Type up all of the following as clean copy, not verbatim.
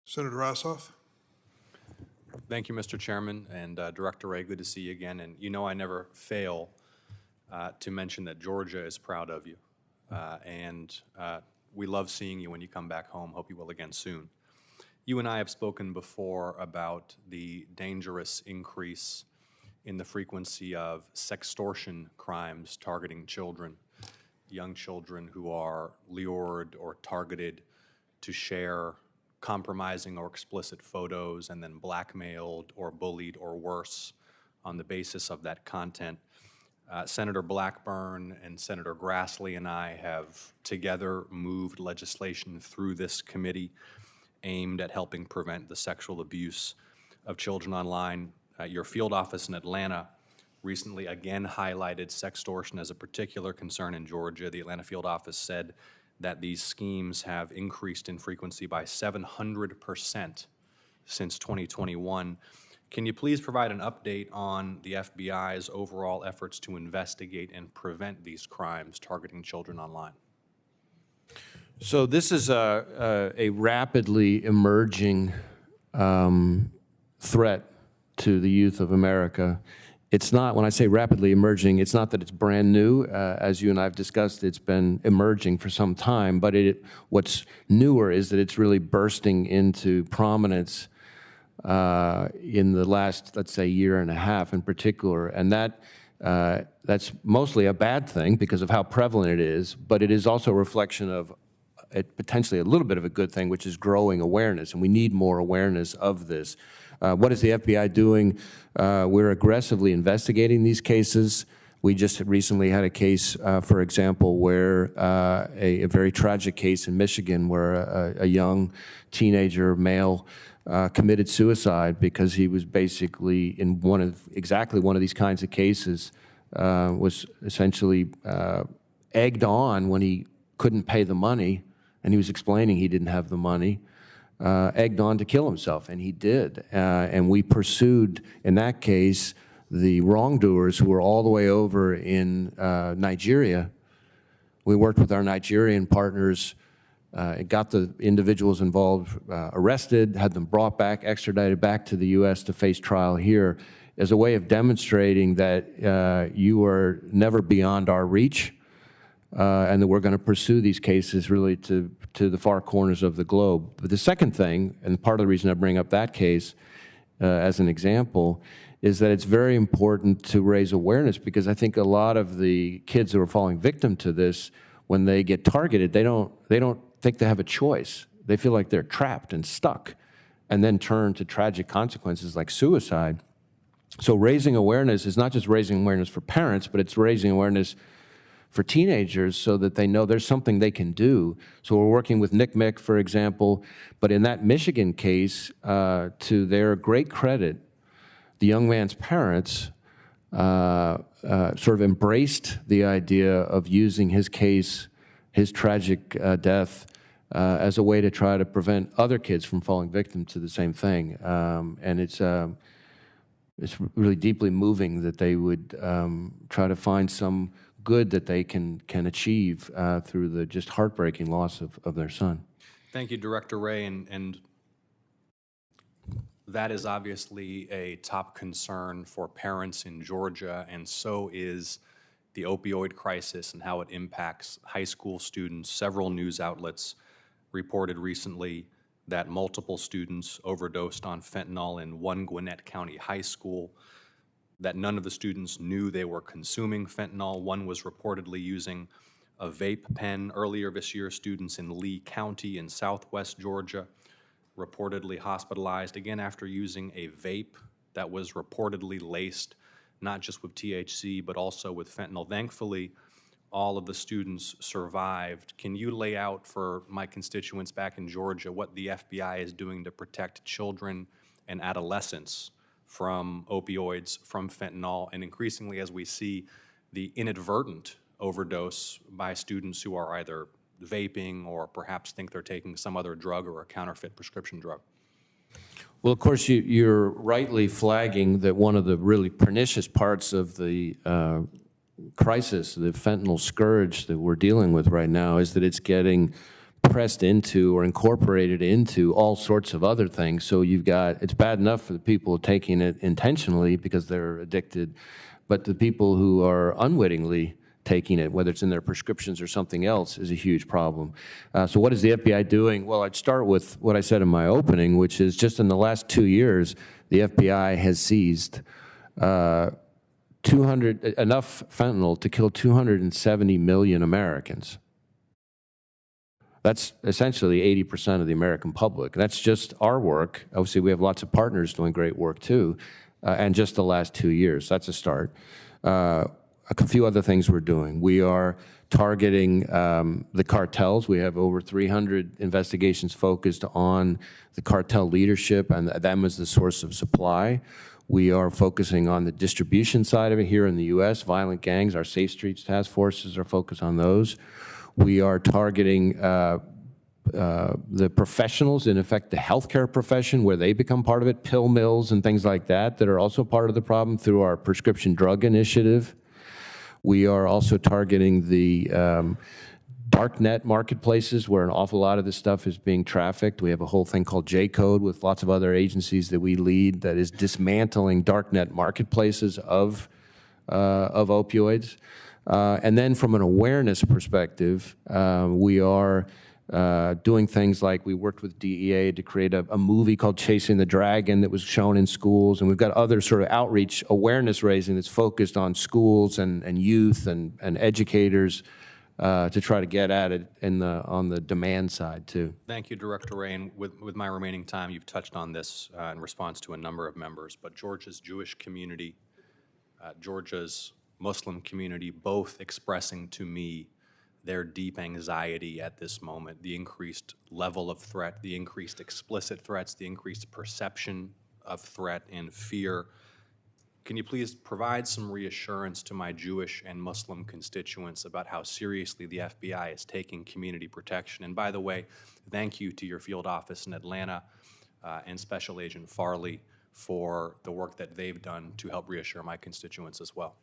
Senator Ossoff. Thank you, Mr. Chairman, and Director Wray, good to see you again. And you know I never fail to mention that Georgia is proud of you. We love seeing you when you come back home. Hope you will again soon. You and I have spoken before about the dangerous increase in the frequency of sextortion crimes targeting children, young children who are lured or targeted to share compromising or explicit photos and then blackmailed or bullied or worse on the basis of that content. Senator Blackburn and Senator Grassley and I have together moved legislation through this committee aimed at helping prevent the sexual abuse of children online. Your field office in Atlanta recently again highlighted sextortion as a particular concern in Georgia. The Atlanta field office said that these schemes have increased in frequency by 700% since 2021. Can you please provide an update on the FBI's overall efforts to investigate and prevent these crimes targeting children online? So this is a rapidly emerging threat to the youth of America. It's not, when I say rapidly emerging, it's not that it's brand new. As you and I have discussed, it's been emerging for some time, but what's newer is that it's really bursting into prominence in the last, let's say, year and a half in particular. And that's mostly a bad thing because of how prevalent it is, but it is also a reflection of potentially a little bit of a good thing, which is growing awareness, and we need more awareness of this. What is the FBI doing? We're aggressively investigating these cases. We just recently had a case, for example, where a very tragic case in Michigan where a young teenager male committed suicide because he was basically in exactly one of these kinds of cases, was essentially egged on when he couldn't pay the money, and he was explaining he didn't have the money. Egged on to kill himself, and he did. And we pursued, in that case, the wrongdoers who were all the way over in Nigeria. We worked with our Nigerian partners, got the individuals involved arrested, had them brought back, extradited back to the U.S. to face trial here as a way of demonstrating that you are never beyond our reach, and that we're going to pursue these cases really to the far corners of the globe. But the second thing, and part of the reason I bring up that case as an example, is that it's very important to raise awareness, because I think a lot of the kids who are falling victim to this, when they get targeted, they don't think they have a choice. They feel like they're trapped and stuck, and then turn to tragic consequences like suicide. So raising awareness is not just raising awareness for parents, but it's raising awareness for teenagers so that they know there's something they can do. So we're working with NCMEC, for example, but in that Michigan case, to their great credit, the young man's parents sort of embraced the idea of using his case, his tragic death, as a way to try to prevent other kids from falling victim to the same thing. And it's really deeply moving that they would try to find some good that they can achieve through the just heartbreaking loss of their son. Thank you, Director Wray, and that is obviously a top concern for parents in Georgia, and so is the opioid crisis and how it impacts high school students. Several news outlets reported recently that multiple students overdosed on fentanyl in one Gwinnett County high school, that none of the students knew they were consuming fentanyl. One was reportedly using a vape pen. Earlier this year, students in Lee County in southwest Georgia reportedly hospitalized, again after using a vape that was reportedly laced not just with THC but also with fentanyl. Thankfully, all of the students survived. Can you lay out for my constituents back in Georgia what the FBI is doing to protect children and adolescents from opioids, from fentanyl, and increasingly as we see the inadvertent overdose by students who are either vaping or perhaps think they're taking some other drug or a counterfeit prescription drug? Well, of course, you're rightly flagging that one of the really pernicious parts of the crisis, the fentanyl scourge that we're dealing with right now, is that it's getting pressed into or incorporated into all sorts of other things. So you've got, it's bad enough for the people taking it intentionally because they're addicted, but the people who are unwittingly taking it, whether it's in their prescriptions or something else, is a huge problem. So what is the FBI doing? Well, I'd start with what I said in my opening, which is just in the last 2 years, the FBI has seized enough fentanyl to kill 270 million Americans. That's essentially 80% of the American public. That's just our work. Obviously, we have lots of partners doing great work too, and just the last 2 years. That's a start. A few other things we're doing. We are targeting the cartels. We have over 300 investigations focused on the cartel leadership and them as the source of supply. We are focusing on the distribution side of it here in the U.S. Violent gangs, our Safe Streets task forces are focused on those. We are targeting the professionals, in effect, the healthcare profession, where they become part of it, pill mills and things like that, that are also part of the problem through our prescription drug initiative. We are also targeting the darknet marketplaces where an awful lot of this stuff is being trafficked. We have a whole thing called J-Code with lots of other agencies that we lead that is dismantling darknet marketplaces of opioids. And then from an awareness perspective, we are doing things like we worked with DEA to create a movie called Chasing the Dragon that was shown in schools, and we've got other sort of outreach awareness raising that's focused on schools and youth and educators to try to get at it on the demand side too. Thank you, Director Wray. And with my remaining time, you've touched on this in response to a number of members, but Georgia's Jewish community, Georgia's Muslim community, both expressing to me their deep anxiety at this moment, the increased level of threat, the increased explicit threats, the increased perception of threat and fear. Can you please provide some reassurance to my Jewish and Muslim constituents about how seriously the FBI is taking community protection? And by the way, thank you to your field office in Atlanta and Special Agent Farley for the work that they've done to help reassure my constituents as well.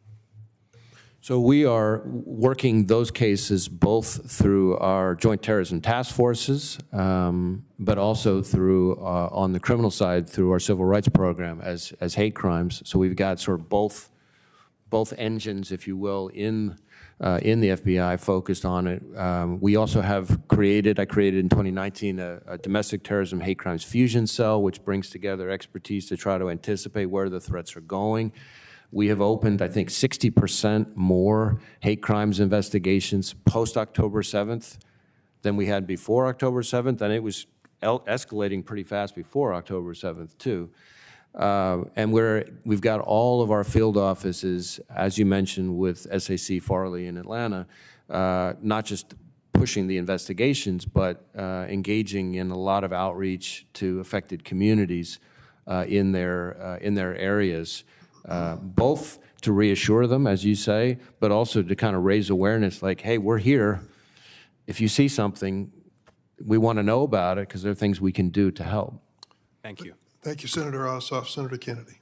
So we are working those cases both through our joint terrorism task forces, but also through, on the criminal side, through our civil rights program as hate crimes. So we've got sort of both engines, if you will, in the FBI focused on it. We also have I created in 2019 a domestic terrorism hate crimes fusion cell, which brings together expertise to try to anticipate where the threats are going. We have opened, I think, 60% more hate crimes investigations post-October 7th than we had before October 7th, and it was escalating pretty fast before October 7th, too. And we've got all of our field offices, as you mentioned, with SAC Farley in Atlanta, not just pushing the investigations, but engaging in a lot of outreach to affected communities in their areas. Both to reassure them, as you say, but also to kind of raise awareness like, hey, we're here. If you see something, we want to know about it because there are things we can do to help. Thank you. Thank you, Senator Ossoff. Senator Kennedy.